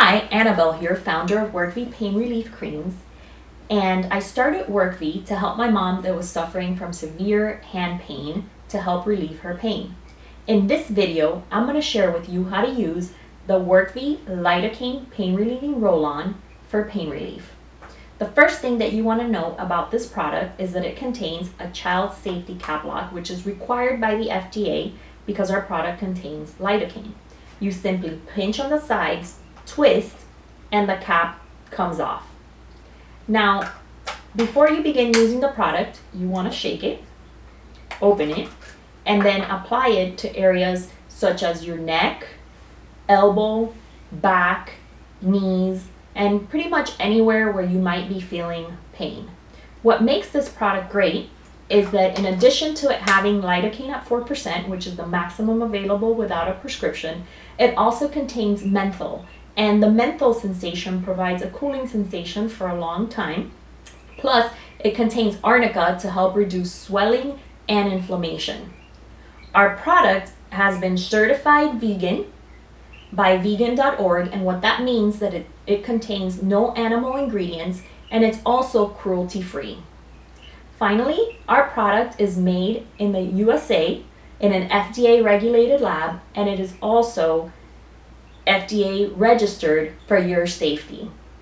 Hi, Annabelle here, founder of Workvie Pain Relief Creams, and I started Workvie to help my mom that was suffering from severe hand pain to help relieve her pain. In this video, I'm going to share with you how to use the Workvie Lidocaine Pain Relieving Roll On for pain relief. The first thing that you want to know about this product is that it contains a child safety cap lock, which is required by the FDA because our product contains lidocaine. You simply pinch on the sides, twist, and the cap comes off. Now, before you begin using the product, you want to shake it, open it, and then apply it to areas such as your neck, elbow, back, knees, and pretty much anywhere where you might be feeling pain. What makes this product great is that in addition to it having lidocaine at 4%, which is the maximum available without a prescription, it also contains menthol. And the menthol sensation provides a cooling sensation for a long time. Plus, it contains Arnica to help reduce swelling and inflammation. Our product has been certified vegan by vegan.org, and what that means that it contains no animal ingredients, and it's also cruelty-free. Finally, our product is made in the USA in an FDA regulated lab, and it is also FDA registered for your safety.